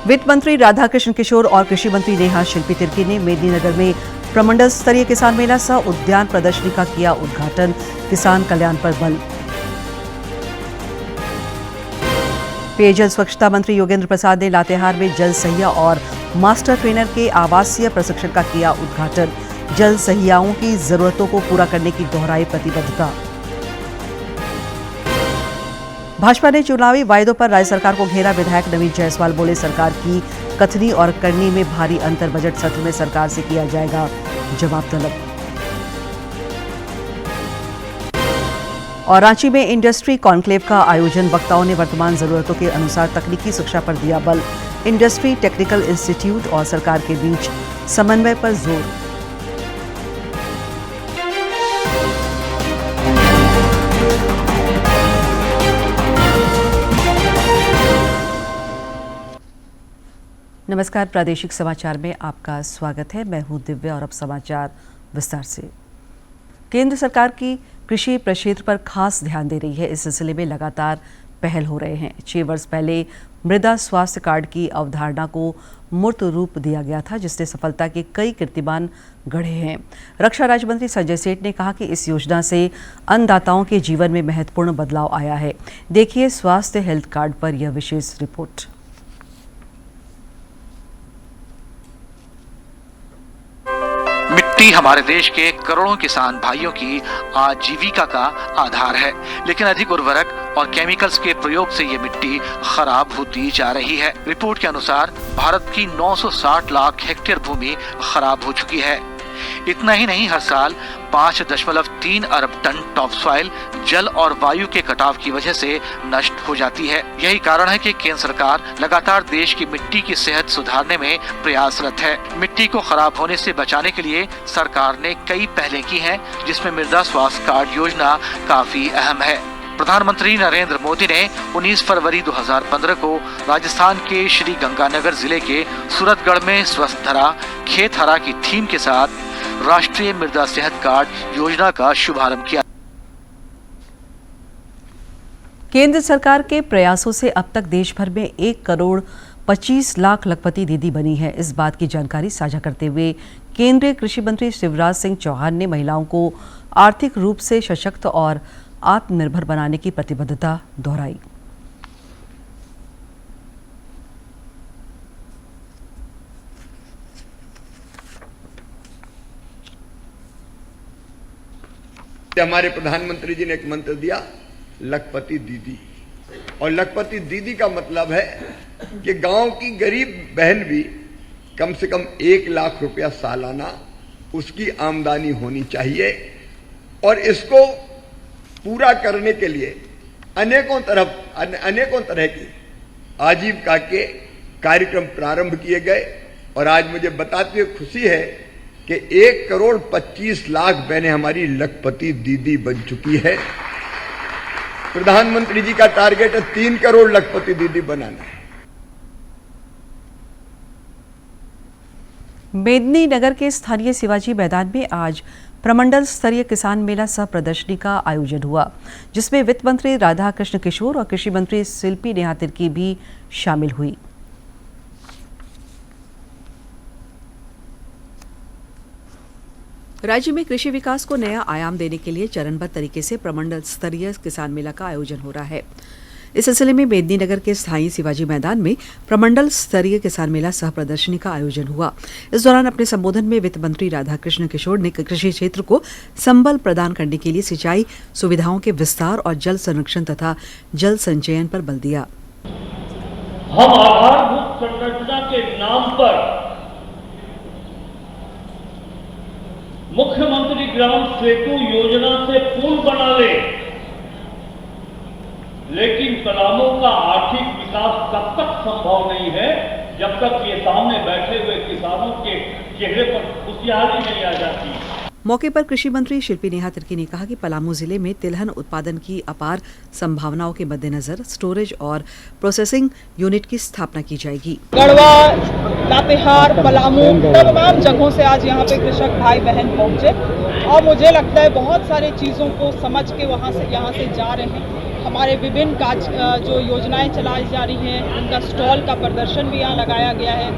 वित्त मंत्री राधाकृष्ण किशोर और कृषि मंत्री नेहा शिल्पी तिर्की ने मेदिनीनगर में प्रमंडल स्तरीय किसान मेला सह उद्यान प्रदर्शनी का किया उद्घाटन। किसान कल्याण पर बल। पेयजल स्वच्छता मंत्री योगेंद्र प्रसाद ने लातेहार में जल सहिया और मास्टर ट्रेनर के आवासीय प्रशिक्षण का किया उद्घाटन। जल सहियाओं की जरूरतों को पूरा करने की दोहराई प्रतिबद्धता। भाजपा ने चुनावी वायदों पर राज्य सरकार को घेरा। विधायक नवीन जायसवाल बोले, सरकार की कथनी और करनी में भारी अंतर। बजट सत्र में सरकार से किया जाएगा जवाब तलब। और रांची में इंडस्ट्री कॉन्क्लेव का आयोजन। वक्ताओं ने वर्तमान जरूरतों के अनुसार तकनीकी शिक्षा पर दिया बल। इंडस्ट्री टेक्निकल इंस्टीट्यूट और सरकार के बीच समन्वय पर जोर। नमस्कार, प्रादेशिक समाचार में आपका स्वागत है। मैं हूं दिव्या और अब समाचार विस्तार से। केंद्र सरकार की कृषि प्रक्षेत्र पर खास ध्यान दे रही है। इस सिलसिले में लगातार पहल हो रहे हैं। 6 वर्ष पहले मृदा स्वास्थ्य कार्ड की अवधारणा को मूर्त रूप दिया गया था, जिसने सफलता के कई कीर्तिमान गढ़े हैं। रक्षा राज्य मंत्री संजय सेठ ने कहा कि इस योजना से अन्नदाताओं के जीवन में महत्वपूर्ण बदलाव आया है। देखिए स्वास्थ्य हेल्थ कार्ड पर यह विशेष रिपोर्ट। मिट्टी हमारे देश के करोड़ों किसान भाइयों की आजीविका का आधार है, लेकिन अधिक उर्वरक और केमिकल्स के प्रयोग से ये मिट्टी खराब होती जा रही है। रिपोर्ट के अनुसार भारत की 960 लाख हेक्टेयर भूमि खराब हो चुकी है। इतना ही नहीं, हर साल 5.3 अरब टन टॉप सॉइल जल और वायु के कटाव की वजह से नष्ट हो जाती है। यही कारण है कि केंद्र सरकार लगातार देश की मिट्टी की सेहत सुधारने में प्रयासरत है। मिट्टी को खराब होने से बचाने के लिए सरकार ने कई पहलें की हैं, जिसमें मृदा स्वास्थ्य कार्ड योजना काफी अहम है। प्रधानमंत्री नरेंद्र मोदी ने 19 फरवरी 2015 को राजस्थान के श्री गंगानगर जिले के सूरतगढ़ में स्वस्थ धरा खेत हरा की थीम के साथ राष्ट्रीय मृदा सेहत कार्ड योजना का शुभारंभ किया। केंद्र सरकार के प्रयासों से अब तक देश भर में 1 करोड़ 25 लाख लखपति दीदी बनी है। इस बात की जानकारी साझा करते हुए केंद्रीय कृषि मंत्री शिवराज सिंह चौहान ने महिलाओं को आर्थिक रूप से सशक्त और आत्मनिर्भर बनाने की प्रतिबद्धता दोहराई। हमारे प्रधानमंत्री जी ने एक मंत्र दिया, लखपति दीदी। और लखपति दीदी का मतलब है कि गांव की गरीब बहन भी कम से कम 1 लाख रुपया सालाना उसकी आमदनी होनी चाहिए। और इसको पूरा करने के लिए अनेकों तरह की आजीविका के कार्यक्रम प्रारंभ किए गए। और आज मुझे बताते हुए खुशी है कि 1 करोड़ 25 लाख बहनें हमारी लखपति दीदी बन चुकी है। प्रधानमंत्री जी का टारगेट है 3 करोड़ लखपति दीदी बनाना। मेदिनीनगर के स्थानीय शिवाजी मैदान में आज प्रमंडल स्तरीय किसान मेला सह प्रदर्शनी का आयोजन हुआ, जिसमें वित्त मंत्री राधाकृष्ण किशोर और कृषि मंत्री शिल्पी नेहा तिर्की भी शामिल हुई। राज्य में कृषि विकास को नया आयाम देने के लिए चरणबद्ध तरीके से प्रमंडल स्तरीय किसान मेला का आयोजन हो रहा है। इस सिलसिले में मेदिनीनगर के स्थानीय शिवाजी मैदान में प्रमंडल स्तरीय किसान मेला सह प्रदर्शनी का आयोजन हुआ। इस दौरान अपने संबोधन में वित्त मंत्री राधाकृष्ण किशोर ने कृषि क्षेत्र को संबल प्रदान करने के लिए सिंचाई सुविधाओं के विस्तार और जल संरक्षण तथा जल संचयन पर बल दिया। हम आधारभूत संरचना के नाम पर मुख्यमंत्री ग्राम सेतु योजना से पुल बना ले, लेकिन पलामू का आर्थिक विकास तब तक संभव नहीं है जब तक ये सामने बैठे हुए किसानों के चेहरे पर खुशहाली नहीं आ जाती। मौके पर कृषि मंत्री शिल्पी नेहा तिर्की ने कहा कि पलामू जिले में तिलहन उत्पादन की अपार संभावनाओं के मद्देनजर स्टोरेज और प्रोसेसिंग यूनिट की स्थापना की जाएगी। गढ़वा, लातेहार, पलामू तमाम जगहों से आज यहाँ पे कृषक भाई बहन पहुँचे और मुझे लगता है बहुत सारी चीज़ों को समझ के यहाँ से जा रहे हैं। हमारे विभिन्न जो योजनाएं चलाई जा रही हैं उनका स्टॉल का प्रदर्शन भी यहाँ लगाया गया है।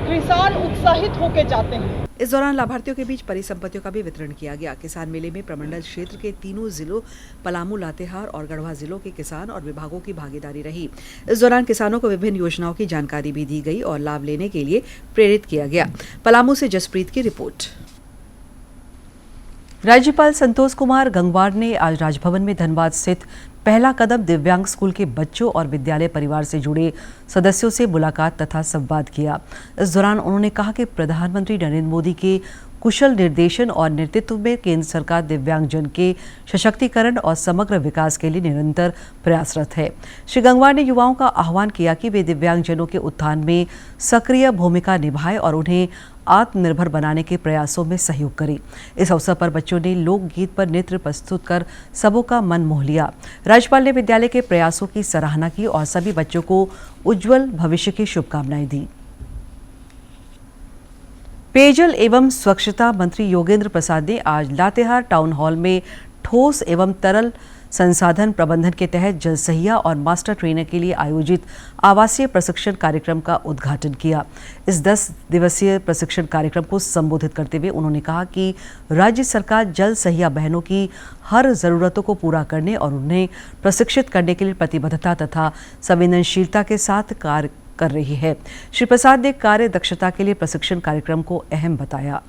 किसान उत्साहित होकर जाते हैं। इस दौरान लाभार्थियों के बीच परिसंपत्तियों का भी वितरण किया गया। किसान मेले में प्रमंडल क्षेत्र के तीनों जिलों पलामू, लातेहार और गढ़वा जिलों के किसान और विभागों की भागीदारी रही। इस दौरान किसानों को विभिन्न योजनाओं की जानकारी भी दी गई और लाभ लेने के लिए प्रेरित किया गया। पलामू से जसप्रीत की रिपोर्ट। राज्यपाल संतोष कुमार गंगवार ने आज राजभवन में धनबाद स्थित पहला कदम दिव्यांग स्कूल के बच्चों और विद्यालय परिवार से जुड़े सदस्यों से मुलाकात तथा संवाद किया। इस दौरान उन्होंने कहा कि प्रधानमंत्री नरेंद्र मोदी के कुशल निर्देशन और नेतृत्व में केंद्र सरकार दिव्यांगजन के सशक्तिकरण और समग्र विकास के लिए निरंतर प्रयासरत है। श्री गंगवार ने युवाओं का आह्वान किया कि वे दिव्यांगजनों के उत्थान में सक्रिय भूमिका निभाएं और उन्हें आत्मनिर्भर बनाने के प्रयासों में सहयोग करें। इस अवसर पर बच्चों ने लोकगीत पर नृत्य प्रस्तुत कर सबों का मन मोह लिया। राज्यपाल ने विद्यालय के प्रयासों की सराहना की और सभी बच्चों को उज्जवल भविष्य की शुभकामनाएं दी। पेयजल एवं स्वच्छता मंत्री योगेंद्र प्रसाद ने आज लातेहार टाउन हॉल में ठोस एवं तरल संसाधन प्रबंधन के तहत जलसहिया और मास्टर ट्रेनर के लिए आयोजित आवासीय प्रशिक्षण कार्यक्रम का उद्घाटन किया। इस 10 दिवसीय प्रशिक्षण कार्यक्रम को संबोधित करते हुए उन्होंने कहा कि राज्य सरकार जलसहिया बहनों की हर जरूरतों को पूरा करने और उन्हें प्रशिक्षित करने के लिए प्रतिबद्धता तथा संवेदनशीलता के साथ कार्य कर रही है। श्री प्रसाद ने कार्य दक्षता के लिए प्रशिक्षण कार्यक्रम को अहम बताया।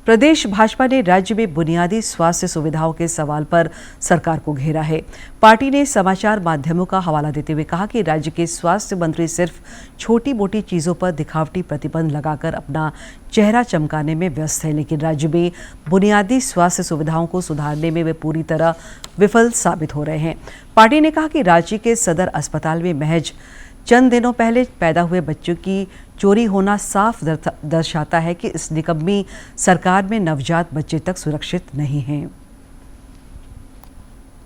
प्रदेश भाजपा ने राज्य में बुनियादी स्वास्थ्य सुविधाओं के सवाल पर सरकार को घेरा है। पार्टी ने समाचार माध्यमों का हवाला देते हुए कहा कि राज्य के स्वास्थ्य मंत्री सिर्फ छोटी मोटी चीजों पर दिखावटी प्रतिबंध लगाकर अपना चेहरा चमकाने में व्यस्त है, लेकिन राज्य में बुनियादी स्वास्थ्य सुविधाओं को सुधारने में वे पूरी तरह विफल साबित हो रहे हैं। पार्टी ने कहा कि राज्य के सदर अस्पताल में महज चंद दिनों पहले पैदा हुए बच्चों की चोरी होना साफ दर्शाता है कि इस निकम्मी सरकार में नवजात बच्चे तक सुरक्षित नहीं हैं।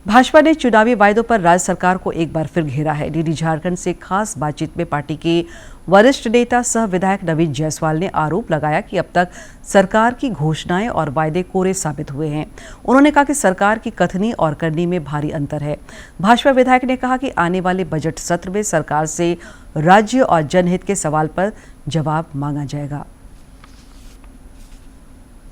भाजपा ने चुनावी वायदों पर राज्य सरकार को एक बार फिर घेरा है। डीडी झारखंड से खास बातचीत में पार्टी के वरिष्ठ नेता सह विधायक नवीन जायसवाल ने आरोप लगाया कि अब तक सरकार की घोषणाएं और वायदे कोरे साबित हुए हैं। उन्होंने कहा कि सरकार की कथनी और करनी में भारी अंतर है। भाजपा विधायक ने कहा कि आने वाले बजट सत्र में सरकार से राज्य और जनहित के सवाल पर जवाब मांगा जाएगा।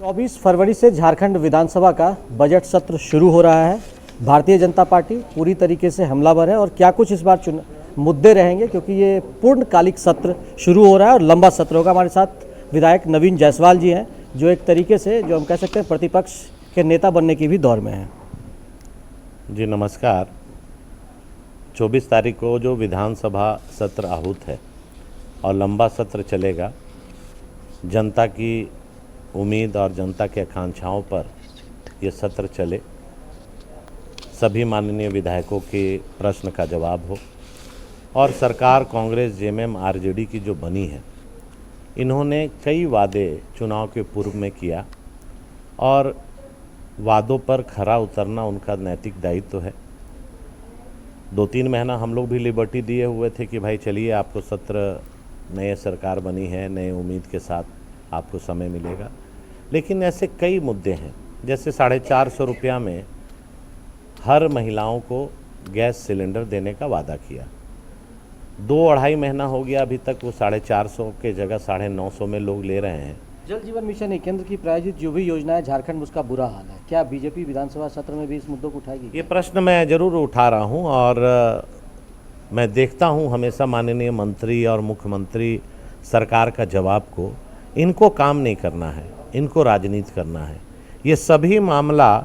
24 फरवरी से झारखंड विधानसभा का बजट सत्र शुरू हो रहा है। भारतीय जनता पार्टी पूरी तरीके से हमलावर है और क्या कुछ इस बार मुद्दे रहेंगे, क्योंकि ये पूर्णकालिक सत्र शुरू हो रहा है और लंबा सत्र होगा। हमारे साथ विधायक नवीन जायसवाल जी हैं, जो एक तरीके से जो हम कह सकते हैं प्रतिपक्ष के नेता बनने की भी दौर में हैं। जी नमस्कार। 24 तारीख को जो विधानसभा सत्र आहूत है और लंबा सत्र चलेगा, जनता की उम्मीद और जनता की आकांक्षाओं पर ये सत्र चले, सभी माननीय विधायकों के प्रश्न का जवाब हो और सरकार कांग्रेस जेएमएम आरजेडी की जो बनी है, इन्होंने कई वादे चुनाव के पूर्व में किया और वादों पर खरा उतरना उनका नैतिक दायित्व है। 2-3 महीना हम लोग भी लिबर्टी दिए हुए थे कि भाई चलिए आपको सत्र, नए सरकार बनी है, नए उम्मीद के साथ आपको समय मिलेगा, लेकिन ऐसे कई मुद्दे हैं। जैसे 450 रुपया में हर महिलाओं को गैस सिलेंडर देने का वादा किया। 2-2.5 महीना हो गया, अभी तक वो 450 के जगह 950 में लोग ले रहे हैं। जल जीवन मिशन केंद्र की प्रायोजित जो भी योजना है झारखंड में उसका बुरा हाल है। क्या बीजेपी विधानसभा सत्र में भी इस मुद्दों को उठाएगी? ये प्रश्न मैं जरूर उठा रहा हूँ और मैं देखता हूँ हमेशा माननीय मंत्री और मुख्यमंत्री सरकार का जवाब को, इनको काम नहीं करना है, इनको राजनीति करना है। ये सभी मामला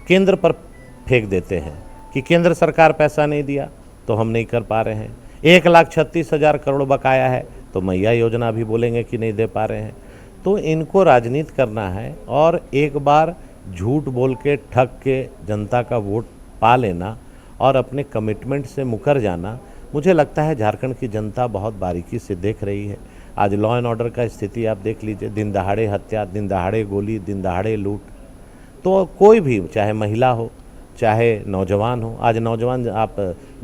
केंद्र पर फेंक देते हैं कि केंद्र सरकार पैसा नहीं दिया तो हम नहीं कर पा रहे हैं। 1,36,000 करोड़ बकाया है तो मैया योजना भी बोलेंगे कि नहीं दे पा रहे हैं। तो इनको राजनीति करना है और एक बार झूठ बोल के ठग के जनता का वोट पा लेना और अपने कमिटमेंट से मुकर जाना, मुझे लगता है झारखंड की जनता बहुत बारीकी से देख रही है। आज लॉ एंड ऑर्डर का स्थिति आप देख लीजिए, दिन दहाड़े हत्या, दिन दहाड़े गोली, दिन दहाड़े लूट। तो कोई भी, चाहे महिला हो चाहे नौजवान हो, आज नौजवान आप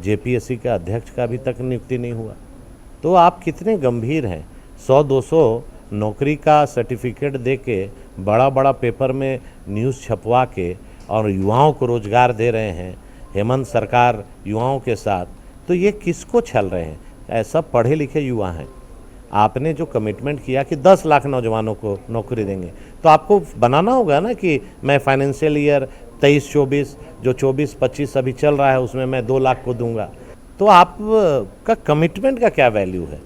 जेपीएससी के अध्यक्ष का अभी तक नियुक्ति नहीं हुआ, तो आप कितने गंभीर हैं। 100-200 नौकरी का सर्टिफिकेट दे के बड़ा बड़ा पेपर में न्यूज़ छपवा के और युवाओं को रोजगार दे रहे हैं। हेमंत सरकार युवाओं के साथ, तो ये किसको छल रहे हैं? ऐसा पढ़े लिखे युवा हैं। आपने जो कमिटमेंट किया कि 10 लाख नौजवानों को नौकरी देंगे, तो आपको बनाना होगा ना कि मैं फाइनेंशियल ईयर 23-24 जो 24-25 अभी चल रहा है उसमें मैं 2 लाख को दूंगा। तो आपका कमिटमेंट का क्या वैल्यू है?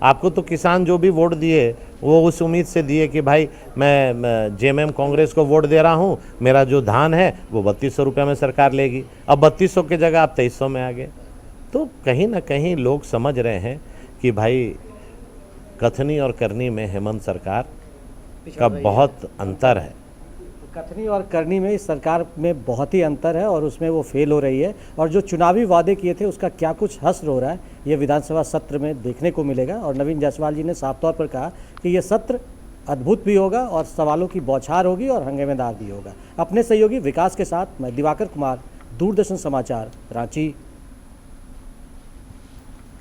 आपको तो किसान जो भी वोट दिए वो उस उम्मीद से दिए कि भाई मैं जेएमएम कांग्रेस को वोट दे रहा हूँ, मेरा जो धान है वो 3200 रुपये में सरकार लेगी। अब 3200 की जगह आप 2300 में आ गए। तो कहीं ना कहीं लोग समझ रहे हैं कि भाई कथनी और करनी में हेमंत सरकार का बहुत अंतर है। कथनी और करनी में इस सरकार में बहुत ही अंतर है और उसमें वो फेल हो रही है। और जो चुनावी वादे किए थे उसका क्या कुछ हस्र हो रहा है, ये विधानसभा सत्र में देखने को मिलेगा। और नवीन जायसवाल जी ने साफ तौर पर कहा कि ये सत्र अद्भुत भी होगा और सवालों की बौछार होगी और हंगामेदार भी होगा। अपने सहयोगी विकास के साथ मैं दिवाकर कुमार, दूरदर्शन समाचार, रांची।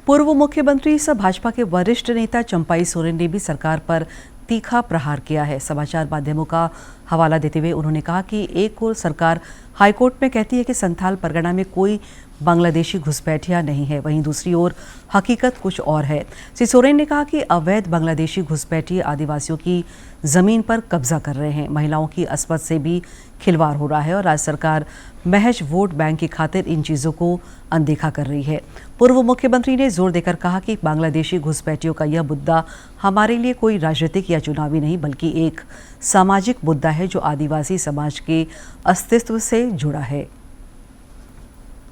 पूर्व मुख्यमंत्री सह भाजपा के वरिष्ठ नेता चंपाई सोरेन ने भी सरकार पर तीखा प्रहार किया है। समाचार माध्यमों का हवाला देते हुए उन्होंने कहा कि एक ओर सरकार हाईकोर्ट में कहती है कि संथाल परगना में कोई बांग्लादेशी घुसपैठिया नहीं है, वहीं दूसरी ओर हकीकत कुछ और है। श्री सोरेन ने कहा कि अवैध बांग्लादेशी घुसपैठिए आदिवासियों की जमीन पर कब्जा कर रहे हैं, महिलाओं की अस्मत से भी खिलवाड़ हो रहा है और राज्य सरकार महज वोट बैंक की खातिर इन चीज़ों को अनदेखा कर रही है। पूर्व मुख्यमंत्री ने जोर देकर कहा कि बांग्लादेशी घुसपैठियों का यह मुद्दा हमारे लिए कोई राजनीतिक या चुनावी नहीं बल्कि एक सामाजिक मुद्दा है जो आदिवासी समाज के अस्तित्व से जुड़ा है।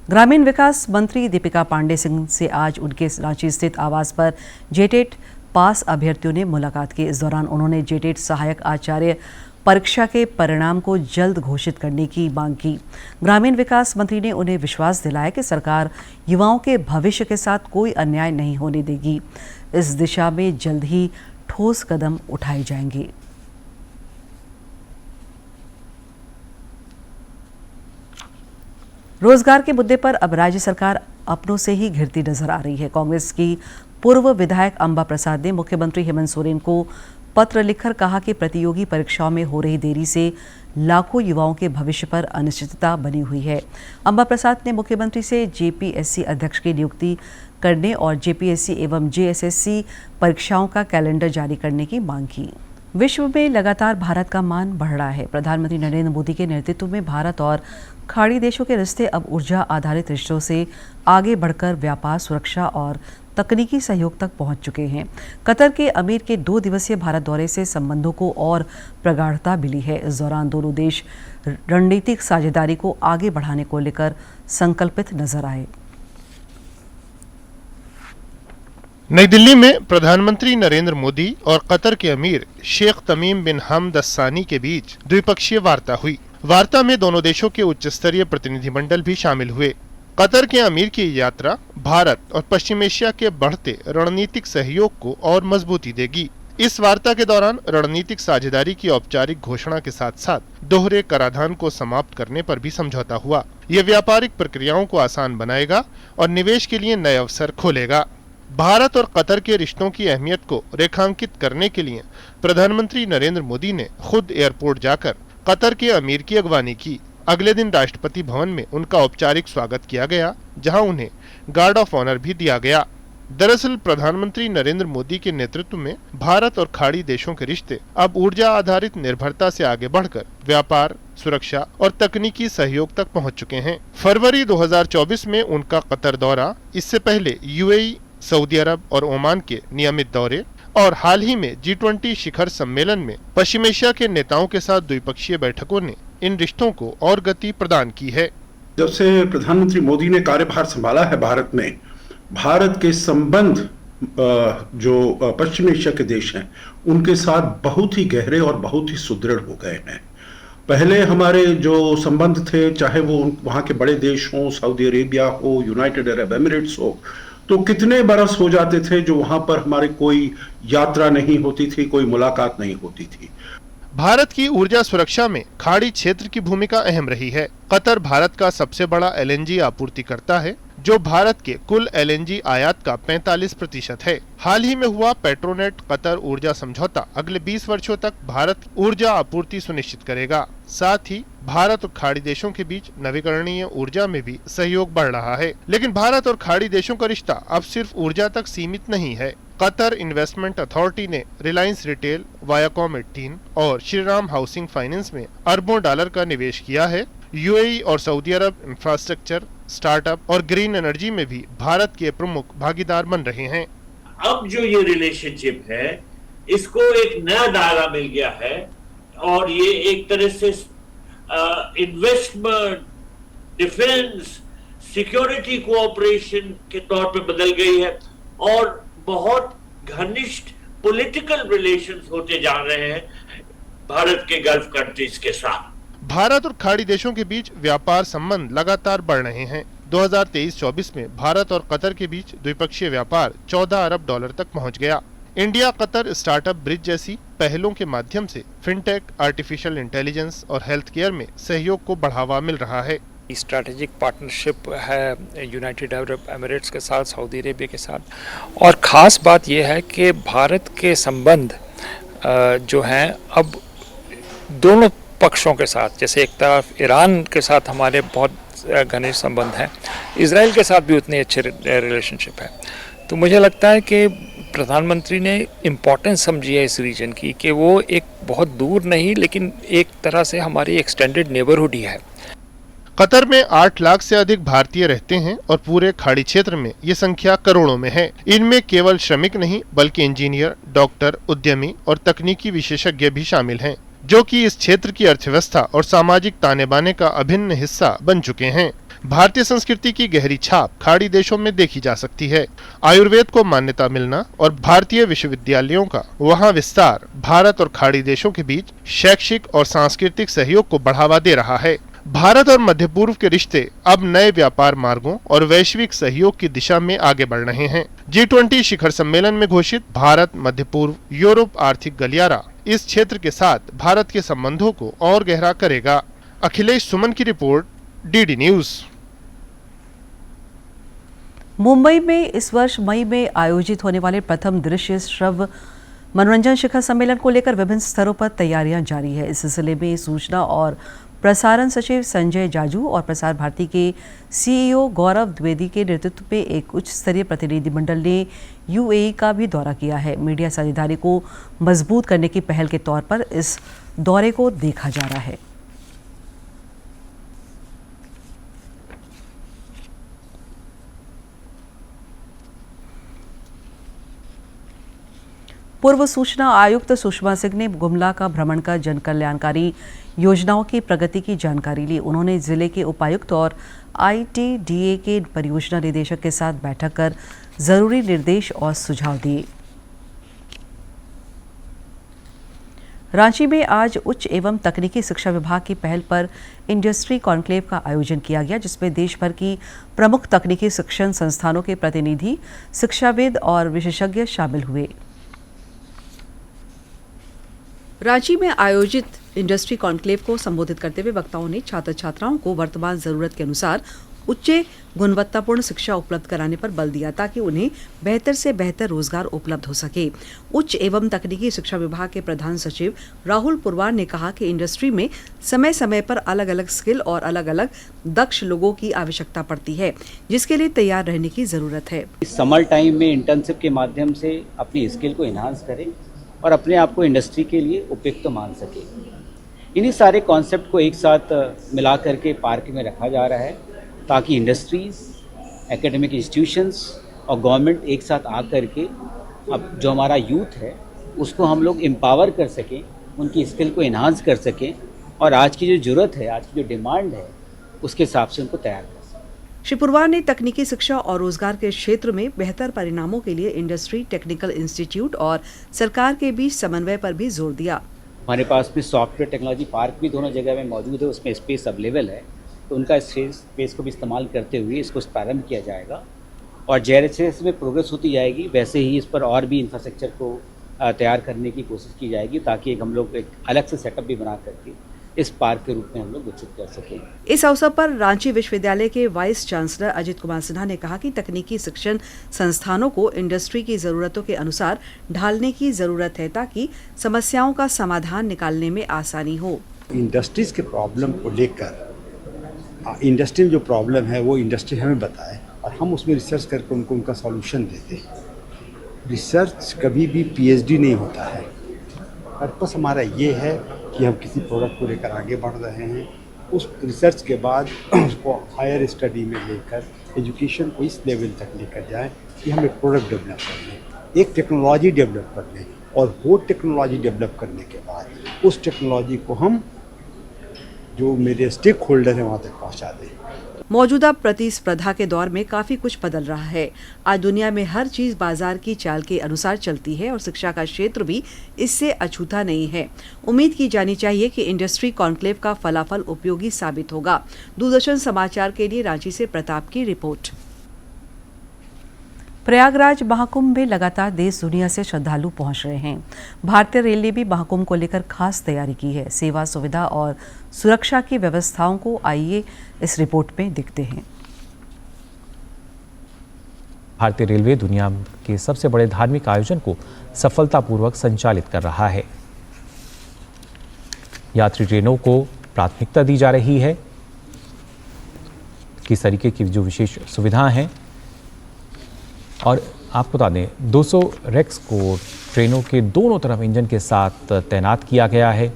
ग्रामीण विकास मंत्री दीपिका पांडे सिंह से आज उनके रांची स्थित आवास पर जेटेट पास अभ्यर्थियों ने मुलाकात की। इस दौरान उन्होंने जेटेट सहायक आचार्य परीक्षा के परिणाम को जल्द घोषित करने की मांग की। ग्रामीण विकास मंत्री ने उन्हें विश्वास दिलाया कि सरकार युवाओं के भविष्य के साथ कोई अन्याय नहीं होने देगी। इस दिशा में जल्द ही ठोस कदम उठाए जाएंगे। रोजगार के मुद्दे पर अब राज्य सरकार अपनों से ही घिरती नजर आ रही है। कांग्रेस की पूर्व विधायक अंबा प्रसाद ने मुख्यमंत्री हेमंत सोरेन को पत्र लिखकर कहा कि प्रतियोगी परीक्षाओं में हो रही देरी से लाखों युवाओं के भविष्य पर अनिश्चितता बनी हुई है। अंबा प्रसाद ने मुख्यमंत्री से जेपीएससी अध्यक्ष की नियुक्ति करने और जेपीएससी एवं जेएसएससी परीक्षाओं का कैलेंडर जारी करने की मांग की। विश्व में लगातार भारत का मान बढ़ रहा है। प्रधानमंत्री नरेंद्र मोदी के नेतृत्व में भारत और खाड़ी देशों के रिश्ते अब ऊर्जा आधारित रिश्तों से आगे बढ़कर व्यापार, सुरक्षा और तकनीकी सहयोग तक पहुंच चुके हैं। कतर के अमीर के 2 दिवसीय भारत दौरे से संबंधों को और प्रगाढ़ता मिली है। इस दौरान दोनों देश रणनीतिक साझेदारी को आगे बढ़ाने को लेकर संकल्पित नजर आए। नई दिल्ली में प्रधानमंत्री नरेंद्र मोदी और कतर के अमीर शेख तमीम बिन हमद अस-सानी के बीच द्विपक्षीय वार्ता हुई। वार्ता में दोनों देशों के उच्च स्तरीय प्रतिनिधिमंडल भी शामिल हुए। कतर के अमीर की यात्रा भारत और पश्चिम एशिया के बढ़ते रणनीतिक सहयोग को और मजबूती देगी। इस वार्ता के दौरान रणनीतिक साझेदारी की औपचारिक घोषणा के साथ साथ दोहरे कराधान को समाप्त करने पर भी समझौता हुआ। यह व्यापारिक प्रक्रियाओं को आसान बनाएगा और निवेश के लिए नए अवसर खोलेगा। भारत और कतर के रिश्तों की अहमियत को रेखांकित करने के लिए प्रधानमंत्री नरेंद्र मोदी ने खुद एयरपोर्ट जाकर कतर के अमीर की अगवानी की। अगले दिन राष्ट्रपति भवन में उनका औपचारिक स्वागत किया गया, जहां उन्हें गार्ड ऑफ ऑनर भी दिया गया। दरअसल प्रधानमंत्री नरेंद्र मोदी के नेतृत्व में भारत और खाड़ी देशों के रिश्ते अब ऊर्जा आधारित निर्भरता से आगे बढ़कर व्यापार, सुरक्षा और तकनीकी सहयोग तक पहुंच चुके हैं। फरवरी 2024 में उनका कतर दौरा, इससे पहले यूएई, सऊदी अरब और ओमान के नियमित दौरे और हाल ही में G20 शिखर सम्मेलन में पश्चिम एशिया के नेताओं के साथ द्विपक्षीय बैठकों ने इन रिश्तों को और गति प्रदान की है। जब से प्रधानमंत्री मोदी ने कार्यभार संभाला है भारत में, भारत के संबंध जो पश्चिम एशिया के देश हैं उनके साथ बहुत ही गहरे और बहुत ही सुदृढ़ हो गए हैं। पहले हमारे जो संबंध थे, चाहे वो वहाँ के बड़े देश हों, सऊदी अरेबिया हो, यूनाइटेड अरब एमिरेट्स हो, तो कितने बरस हो जाते थे जो वहां पर हमारी कोई यात्रा नहीं होती थी, कोई मुलाकात नहीं होती थी। भारत की ऊर्जा सुरक्षा में खाड़ी क्षेत्र की भूमिका अहम रही है। कतर भारत का सबसे बड़ा LNG आपूर्तिकर्ता है, जो भारत के कुल LNG आयात का 45% है। हाल ही में हुआ पेट्रोनेट कतर ऊर्जा समझौता अगले 20 वर्षों तक भारत ऊर्जा आपूर्ति सुनिश्चित करेगा। साथ ही भारत और खाड़ी देशों के बीच नवीकरणीय ऊर्जा में भी सहयोग बढ़ रहा है। लेकिन भारत और खाड़ी देशों का रिश्ता अब सिर्फ ऊर्जा तक सीमित नहीं है। कतर इन्वेस्टमेंट अथॉरिटी ने रिलायंस रिटेल, वायाकॉम 18 और श्रीराम हाउसिंग फाइनेंस में अरबों डॉलर का निवेश किया है। UAE और सऊदी अरब इंफ्रास्ट्रक्चर, स्टार्टअप और ग्रीन एनर्जी में भी भारत के प्रमुख भागीदार बन रहे हैं। अब जो ये रिलेशनशिप है, इसको एक नया दायरा मिल गया है और ये एक तरह से इन्वेस्टमेंट, डिफेंस, सिक्योरिटी कोऑपरेशन के तौर पे बदल गई है और बहुत घनिष्ठ पॉलिटिकल रिलेशंस होते जा रहे हैं भारत के गल्फ कंट्रीज के साथ। भारत और खाड़ी देशों के बीच व्यापार संबंध लगातार बढ़ रहे हैं। 2023-24 में भारत और कतर के बीच द्विपक्षीय व्यापार 14 अरब डॉलर तक पहुंच गया। इंडिया कतर स्टार्टअप ब्रिज जैसी पहलों के माध्यम से फिनटेक, आर्टिफिशियल इंटेलिजेंस और हेल्थ केयर में सहयोग को बढ़ावा मिल रहा है। स्ट्रैटेजिक पार्टनरशिप है यूनाइटेड अरब एमिरेट्स के साथ, सऊदी अरेबिया के साथ। और ख़ास बात यह है कि भारत के संबंध जो हैं अब दोनों पक्षों के साथ, जैसे एक तरफ ईरान के साथ हमारे बहुत घनिष्ठ संबंध हैं, इजराइल के साथ भी उतने अच्छे रिलेशनशिप है। तो मुझे लगता है कि प्रधानमंत्री ने इम्पोर्टेंस समझी है इस रीजन की, कि वो एक बहुत दूर नहीं लेकिन एक तरह से हमारी एक्सटेंडेड नेबरहुड ही है। कतर में 8 लाख से अधिक भारतीय रहते हैं और पूरे खाड़ी क्षेत्र में ये संख्या करोड़ों में है। इनमें केवल श्रमिक नहीं बल्कि इंजीनियर, डॉक्टर, उद्यमी और तकनीकी विशेषज्ञ भी शामिल हैं, जो कि इस क्षेत्र की अर्थव्यवस्था और सामाजिक ताने बाने का अभिन्न हिस्सा बन चुके हैं। भारतीय संस्कृति की गहरी छाप खाड़ी देशों में देखी जा सकती है। आयुर्वेद को मान्यता मिलना और भारतीय विश्वविद्यालयों का वहां विस्तार भारत और खाड़ी देशों के बीच शैक्षिक और सांस्कृतिक सहयोग को बढ़ावा दे रहा है। भारत और मध्य पूर्व के रिश्ते अब नए व्यापार मार्गों और वैश्विक सहयोग की दिशा में आगे बढ़ रहे हैं। G20 शिखर सम्मेलन में घोषित भारत मध्य पूर्व यूरोप आर्थिक गलियारा इस क्षेत्र के साथ भारत के संबंधों को और गहरा करेगा। अखिलेश सुमन की रिपोर्ट, DD न्यूज। मुंबई में इस वर्ष मई में आयोजित होने वाले प्रथम दृश्य श्रव्य मनोरंजन शिखर सम्मेलन को लेकर विभिन्न स्तरों पर तैयारियां जारी है। इस सिलसिले में सूचना और प्रसारण सचिव संजय जाजू और प्रसार भारती के CEO गौरव द्विवेदी के नेतृत्व में एक उच्च स्तरीय प्रतिनिधिमंडल ने UAE का भी दौरा किया है। मीडिया साझेदारी को मजबूत करने की पहल के तौर पर इस दौरे को देखा जा रहा है। पूर्व सूचना आयुक्त सुषमा सिंह ने गुमला का भ्रमण कर जन कल्याणकारी योजनाओं की प्रगति की जानकारी ली। उन्होंने जिले के उपायुक्त और ITDA के परियोजना निदेशक के साथ बैठक कर जरूरी निर्देश और सुझाव दिए। रांची में आज उच्च एवं तकनीकी शिक्षा विभाग की पहल पर इंडस्ट्री कॉन्क्लेव का आयोजन किया गया, जिसमें देश भर की प्रमुख तकनीकी शिक्षण संस्थानों के प्रतिनिधि, शिक्षाविद और विशेषज्ञ शामिल हुए। रांची में आयोजित इंडस्ट्री कॉन्क्लेव को संबोधित करते हुए वक्ताओं ने छात्र छात्राओं को वर्तमान जरूरत के अनुसार उच्च गुणवत्तापूर्ण शिक्षा उपलब्ध कराने पर बल दिया, ताकि उन्हें बेहतर से बेहतर रोजगार उपलब्ध हो सके। उच्च एवं तकनीकी शिक्षा विभाग के प्रधान सचिव राहुल पुरवार ने कहा कि इंडस्ट्री में समय समय पर अलग अलग स्किल और अलग अलग दक्ष लोगों की आवश्यकता पड़ती है, जिसके लिए तैयार रहने की जरूरत है। समर टाइम में इंटर्नशिप के माध्यम से अपनी स्किल को एनहांस करें और अपने आप को इंडस्ट्री के लिए उपयुक्त मान सके। इन्हीं सारे कॉन्सेप्ट को एक साथ मिला करके पार्क में रखा जा रहा है, ताकि इंडस्ट्रीज, एकेडमिक इंस्टीट्यूशंस और गवर्नमेंट एक साथ आ करके अब जो हमारा यूथ है उसको हम लोग एम्पावर कर सकें, उनकी स्किल को एनहांस कर सकें और आज की जो ज़रूरत है, आज की जो डिमांड है, उसके हिसाब से उनको तैयार कर सकें। श्री पुरवार ने तकनीकी शिक्षा और रोजगार के क्षेत्र में बेहतर परिणामों के लिए इंडस्ट्री, टेक्निकल इंस्टीट्यूट और सरकार के बीच समन्वय पर भी जोर दिया। हमारे पास में सॉफ्टवेयर टेक्नोलॉजी पार्क भी दोनों जगह में मौजूद है, उसमें स्पेस अवेलेबल है, तो उनका स्पेस को भी इस्तेमाल करते हुए इसको प्रारंभ किया जाएगा और JRHS में प्रोग्रेस होती जाएगी, वैसे ही इस पर और भी इंफ्रास्ट्रक्चर को तैयार करने की कोशिश की जाएगी, ताकि हम लोग एक अलग से सेटअप भी बना करके इस पार्क के रूप में हम लोग विकसित कर सकें। इस अवसर पर रांची विश्वविद्यालय के वाइस चांसलर अजित कुमार सिन्हा ने कहा कि तकनीकी शिक्षण संस्थानों को इंडस्ट्री की जरूरतों के अनुसार ढालने की जरूरत है ताकि समस्याओं का समाधान निकालने में आसानी हो। इंडस्ट्रीज के प्रॉब्लम को लेकर इंडस्ट्री में जो प्रॉब्लम है वो इंडस्ट्री हमें बताए और हम उसमें रिसर्च करके उनको उनका सॉल्यूशन देते हैं। रिसर्च कभी भी पीएचडी नहीं होता है। पर्पस हमारा ये है कि हम किसी प्रोडक्ट को लेकर आगे बढ़ रहे हैं, उस रिसर्च के बाद उसको हायर स्टडी में लेकर एजुकेशन को इस लेवल तक लेकर जाएं कि हम एक प्रोडक्ट डेवलप कर लें, एक टेक्नोलॉजी डेवलप कर लें और वो टेक्नोलॉजी डेवलप करने के बाद उस टेक्नोलॉजी को हम जो मेरे स्टेक होल्डर हैं वहाँ तक पहुँचा दें। मौजूदा प्रतिस्पर्धा के दौर में काफी कुछ बदल रहा है। आज दुनिया में हर चीज बाजार की चाल के अनुसार चलती है और शिक्षा का क्षेत्र भी इससे अछूता नहीं है। उम्मीद की जानी चाहिए कि इंडस्ट्री कॉन्क्लेव का फलाफल उपयोगी साबित होगा। दूरदर्शन समाचार के लिए रांची से प्रताप की रिपोर्ट। प्रयागराज महाकुंभ में लगातार देश दुनिया से श्रद्धालु पहुंच रहे हैं। भारतीय रेल ने भी महाकुंभ को लेकर खास तैयारी की है। सेवा, सुविधा और सुरक्षा की व्यवस्थाओं को आइए इस रिपोर्ट में देखते हैं। भारतीय रेलवे दुनिया के सबसे बड़े धार्मिक आयोजन को सफलतापूर्वक संचालित कर रहा है। यात्री ट्रेनों को प्राथमिकता दी जा रही है। किस तरीके की जो विशेष सुविधाएं हैं और आपको बता दें 200 रेक्स को ट्रेनों के दोनों तरफ इंजन के साथ तैनात किया गया है।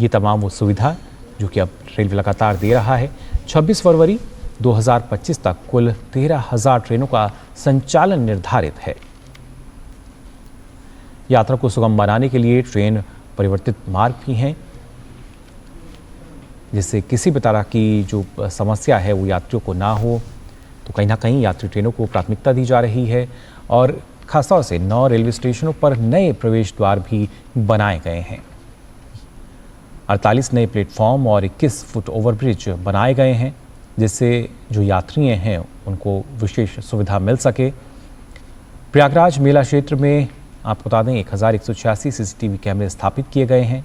ये तमाम वो सुविधा जो कि अब रेलवे लगातार दे रहा है। 26 फरवरी 2025 तक कुल 13,000 ट्रेनों का संचालन निर्धारित है। यात्रा को सुगम बनाने के लिए ट्रेन परिवर्तित मार्ग भी हैं, जिससे किसी भी तरह की जो समस्या है वो यात्रियों को ना हो। तो कहीं ना कहीं यात्री ट्रेनों को प्राथमिकता दी जा रही है और खासतौर से 9 रेलवे स्टेशनों पर नए प्रवेश द्वार भी बनाए गए हैं। 48 नए प्लेटफॉर्म और 21 फुट ओवरब्रिज बनाए गए हैं, जिससे जो यात्री हैं उनको विशेष सुविधा मिल सके। प्रयागराज मेला क्षेत्र में आपको बता दें 1186 सीसीटीवी कैमरे स्थापित किए गए हैं।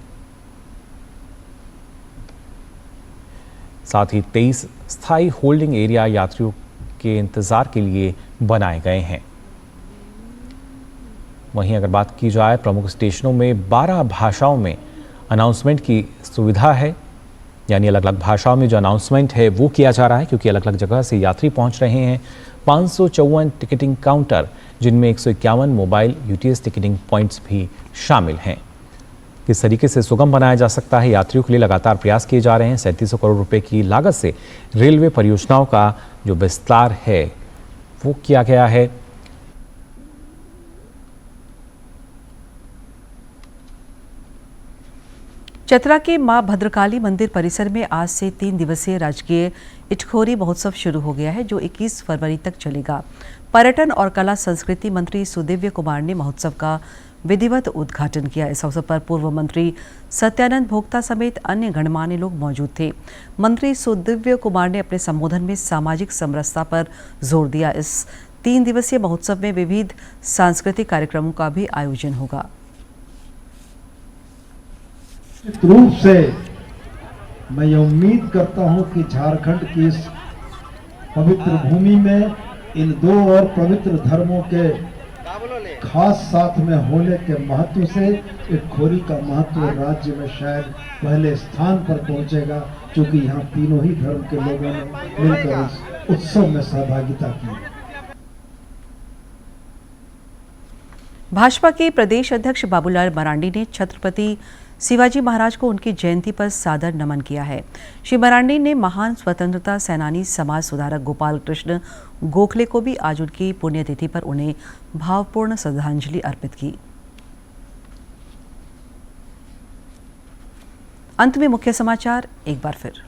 साथ ही 23 स्थायी होल्डिंग एरिया यात्रियों के इंतजार के लिए बनाए गए हैं। वहीं अगर बात की जाए प्रमुख स्टेशनों में 12 भाषाओं में अनाउंसमेंट की सुविधा है, यानी अलग अलग भाषाओं में जो अनाउंसमेंट है वो किया जा रहा है, क्योंकि अलग अलग जगह से यात्री पहुंच रहे हैं। 554 टिकटिंग काउंटर, जिनमें 151 मोबाइल यूटीएस टिकटिंग पॉइंट्स भी शामिल हैं। किस तरीके से सुगम बनाया जा सकता है, यात्रियों के लिए लगातार प्रयास किए जा रहे हैं। 3700 करोड़ रुपए की लागत से रेलवे परियोजनाओं का जो विस्तार है वो किया गया है। चतरा के मां भद्रकाली मंदिर परिसर में आज से 3 दिवसीय राजकीय इटखोरी महोत्सव शुरू हो गया है, जो 21 फरवरी तक चलेगा। पर्यटन और कला संस्कृति मंत्री सुदिव्य कुमार ने महोत्सव का विधिवत उद्घाटन किया। इस अवसर पर पूर्व मंत्री सत्यानंद भोक्ता समेत अन्य गणमान्य लोग मौजूद थे। मंत्री सुदिव्य कुमार ने अपने संबोधन में सामाजिक समरसता पर जोर दिया। इस 3 दिवसीय महोत्सव में विविध सांस्कृतिक कार्यक्रमों का भी आयोजन होगा। निश्चित रूप से मैं ये उम्मीद करता हूं कि झारखंड की इस पवित्र भूमि में इन 2 और पवित्र धर्मों के खास साथ में होने के महत्व से इटखोरी का महत्व राज्य में शायद पहले स्थान पर पहुंचेगा, क्योंकि यहाँ तीनों ही धर्म के लोगों ने मिलकर इस उत्सव में सहभागिता की। भाजपा के प्रदेश अध्यक्ष बाबूलाल मरांडी ने छत्रपति शिवाजी महाराज को उनकी जयंती पर सादर नमन किया है। श्री मरांडी ने महान स्वतंत्रता सेनानी समाज सुधारक गोपाल कृष्ण गोखले को भी आज उनकी पुण्यतिथि पर उन्हें भावपूर्ण श्रद्धांजलि अर्पित की। अंत में मुख्य समाचार एक बार फिर।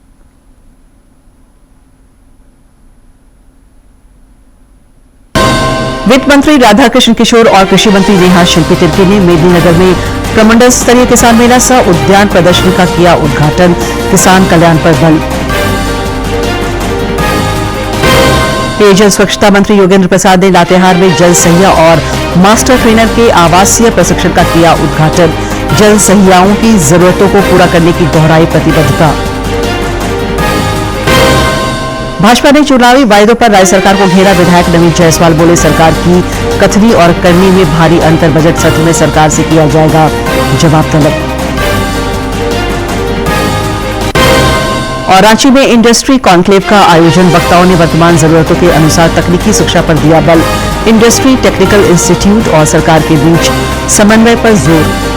वित्त मंत्री राधाकृष्ण किशोर और कृषि मंत्री नेहा शिल्पी तिर्की ने मेदिनीनगर में प्रमंडल स्तरीय किसान मेला सह उद्यान प्रदर्शनी का किया उद्घाटन। किसान कल्याण पर बल। पेयजल स्वच्छता मंत्री योगेंद्र प्रसाद ने लातेहार में जल सहिया और मास्टर ट्रेनर के आवासीय प्रशिक्षण का किया उद्घाटन। जल सहियाओं की जरूरतों को पूरा करने की दोहराई प्रतिबद्धता। भाजपा ने चुनावी वायदों पर राज्य सरकार को घेरा। विधायक नवीन जायसवाल बोले, सरकार की कथनी और करनी में भारी अंतर। बजट सत्र में सरकार से किया जाएगा जवाब तलब। और रांची में इंडस्ट्री कॉन्क्लेव का आयोजन। वक्ताओं ने वर्तमान जरूरतों के अनुसार तकनीकी शिक्षा पर दिया बल। इंडस्ट्री टेक्निकल इंस्टीट्यूट और सरकार के बीच समन्वय पर जोर।